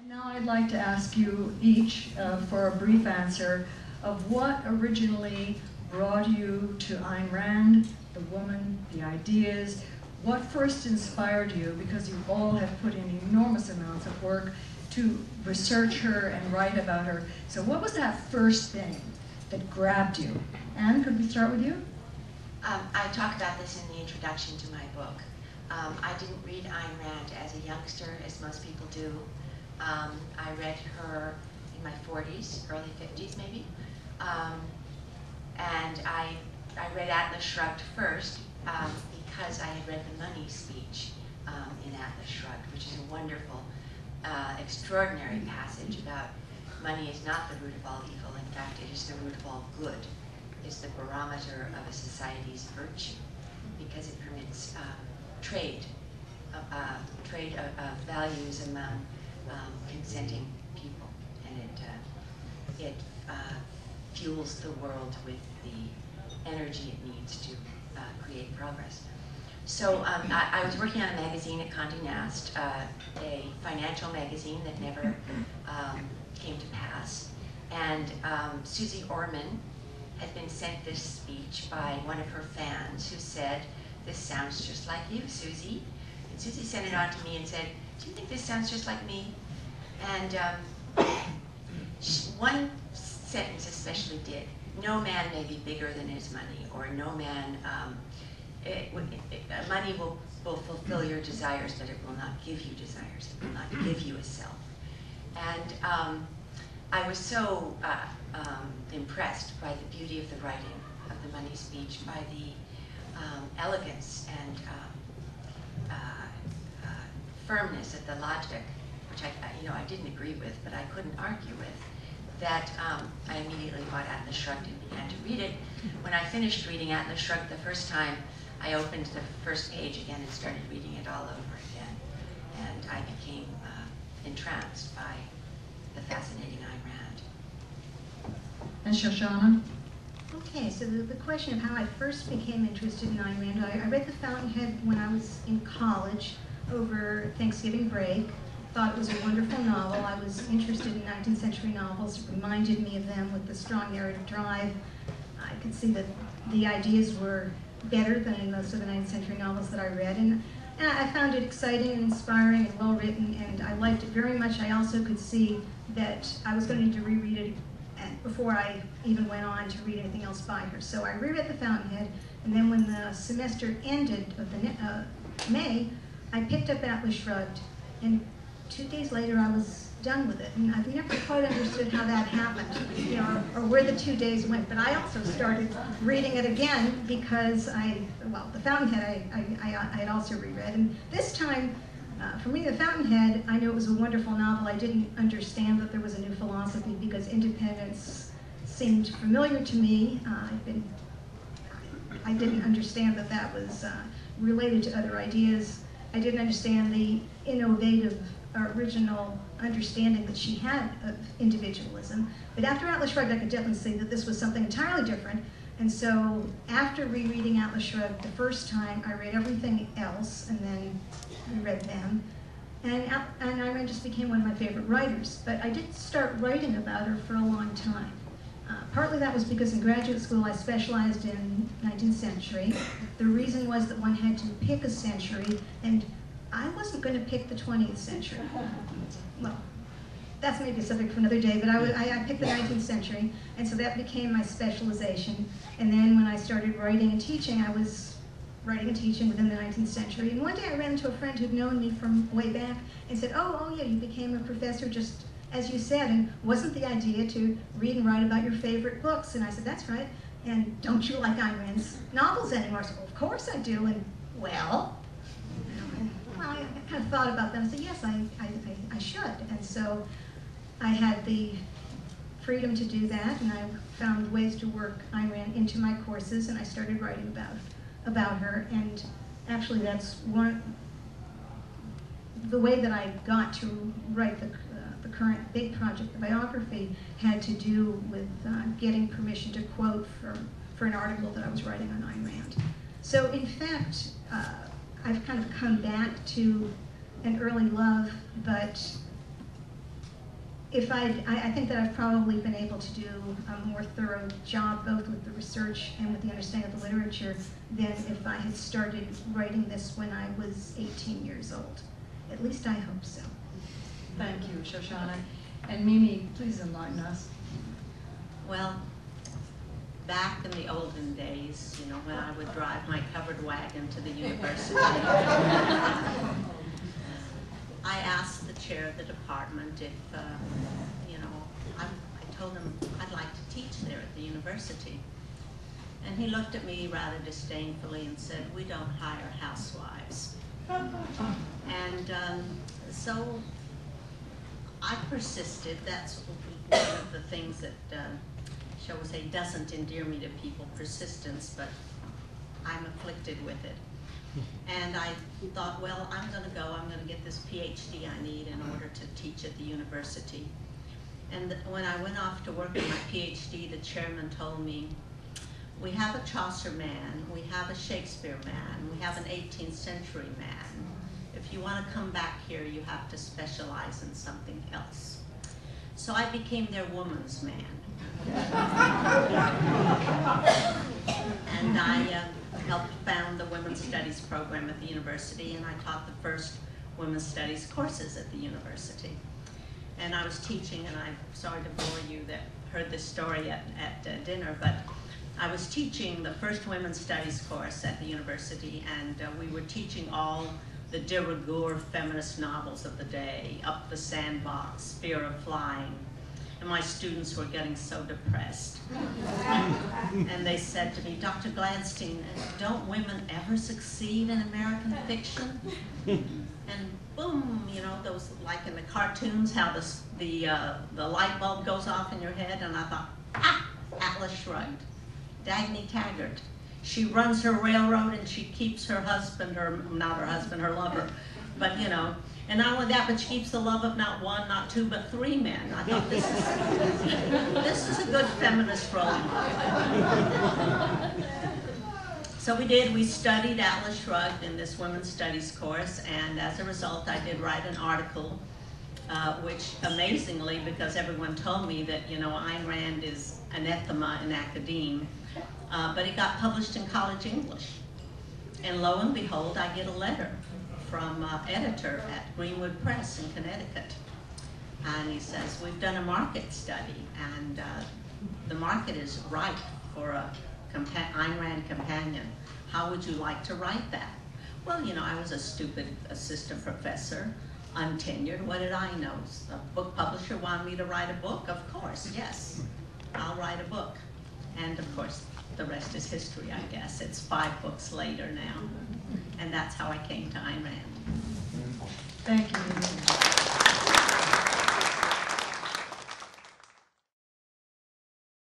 Now I'd like to ask you each for a brief answer of what originally brought you to Ayn Rand, the woman, the ideas. What first inspired you, because you all have put in enormous amounts of work to research her and write about her. So what was that first thing that grabbed you? Anne, could we start with you? I talk about this in the introduction to my book. I didn't read Ayn Rand as a youngster, as most people do. I read her in my 40s, early 50s maybe. And I read Atlas Shrugged first because I had read the Money speech in Atlas Shrugged, which is a wonderful, extraordinary passage about money is not the root of all evil. In fact, it is the root of all good. It's the barometer of a society's virtue because it permits trade of values among consenting people, and it fuels the world with the energy it needs to create progress. So I was working on a magazine at Condé Nast, a financial magazine that never came to pass, and Susie Orman had been sent this speech by one of her fans who said, "This sounds just like you, Susie." And Susie sent it on to me and said, "Do you think this sounds just like me?" And one sentence especially did. No man may be bigger than his money, or no man, money will fulfill your desires, but it will not give you desires. It will not give you a self. And I was so impressed by the beauty of the writing of the Money speech, by the elegance and firmness of the logic, which I didn't agree with, but I couldn't argue with, that I immediately bought Atlas Shrugged and began to read it. When I finished reading Atlas Shrugged the first time, I opened the first page again and started reading it all over again. And I became entranced by the fascinating Ayn Rand. And Shoshana? Okay, so the question of how I first became interested in Ayn Rand, I read The Fountainhead when I was in college over Thanksgiving break. Thought it was a wonderful novel. I was interested in 19th century novels. It reminded me of them with the strong narrative drive. I could see that the ideas were better than in most of the 19th century novels that I read. And I found it exciting and inspiring and well written, and I liked it very much. I also could see that I was going to need to reread it before I even went on to read anything else by her. So I reread The Fountainhead, and then when the semester ended of May, I picked up Atlas Shrugged, and 2 days later I was done with it. And I've never quite understood how that happened, or where the 2 days went. But I also started reading it again because The Fountainhead I had also reread. And this time, for me, The Fountainhead, I knew it was a wonderful novel. I didn't understand that there was a new philosophy because independence seemed familiar to me. I didn't understand that that was related to other ideas. I didn't understand the innovative, original understanding that she had of individualism. But after Atlas Shrugged, I could definitely see that this was something entirely different. And so after rereading Atlas Shrugged the first time, I read everything else and then reread them. And Ayn Rand just became one of my favorite writers. But I didn't start writing about her for a long time. Partly that was because in graduate school I specialized in 19th century. The reason was that one had to pick a century, and I wasn't going to pick the 20th century. Well, that's maybe a subject for another day, but I picked the 19th century, and so that became my specialization. And then when I started writing and teaching, I was writing and teaching within the 19th century. And one day I ran into a friend who'd known me from way back and said, oh yeah, you became a professor just as you said, and wasn't the idea to read and write about your favorite books? And I said, that's right. And don't you like Ayn Rand's novels anymore? I said, well, of course I do. And well, I kind of thought about them. I said, yes, I should. And so I had the freedom to do that, and I found ways to work Ayn Rand into my courses, and I started writing about her. And actually, that's the way that I got to write the current big project, the biography, had to do with getting permission to quote for an article that I was writing on Ayn Rand. So in fact, I've kind of come back to an early love, but I think that I've probably been able to do a more thorough job both with the research and with the understanding of the literature than if I had started writing this when I was 18 years old. At least I hope so. Thank you, Shoshana. And Mimi, please enlighten us. Well, back in the olden days, you know, when I would drive my covered wagon to the university, I asked the chair of the department if, you know, I told him I'd like to teach there at the university. And he looked at me rather disdainfully and said, "We don't hire housewives." And so I persisted. That's one of the things that, shall we say, doesn't endear me to people, persistence, but I'm afflicted with it. And I thought, well, I'm going to go, I'm going to get this PhD I need in order to teach at the university. And when I went off to work on my PhD, the chairman told me, we have a Chaucer man, we have a Shakespeare man, we have an 18th century man. If you want to come back here, you have to specialize in something else. So I became their woman's man. And I helped found the Women's Studies program at the university, and I taught the first Women's Studies courses at the university. And I was teaching, and I'm sorry to bore you that heard this story at dinner, but I was teaching the first Women's Studies course at the university, and we were teaching all the de rigueur feminist novels of the day, Up the Sandbox, Fear of Flying. And my students were getting so depressed. And they said to me, "Dr. Gladstein, don't women ever succeed in American fiction?" And boom, you know, those, like in the cartoons, how the light bulb goes off in your head, and I thought, ah, Atlas Shrugged. Dagny Taggart. She runs her railroad and she keeps her husband, or not her husband, her lover, but you know, and not only that, but she keeps the love of not one, not two, but three men. I thought, this is a good feminist role model. So we studied Atlas Shrugged in this Women's Studies course, and as a result, I did write an article, which amazingly, because everyone told me that, you know, Ayn Rand is anathema in academe, but it got published in college English. And lo and behold, I get a letter from editor at Greenwood Press in Connecticut. And he says, we've done a market study, and the market is ripe for a Ayn Rand companion. How would you like to write that? Well, you know, I was a stupid assistant professor, untenured. What did I know? A book publisher wanted me to write a book? Of course, yes, I'll write a book. And of course, the rest is history, I guess. It's 5 books later now. And that's how I came to Ayn Rand. Thank you.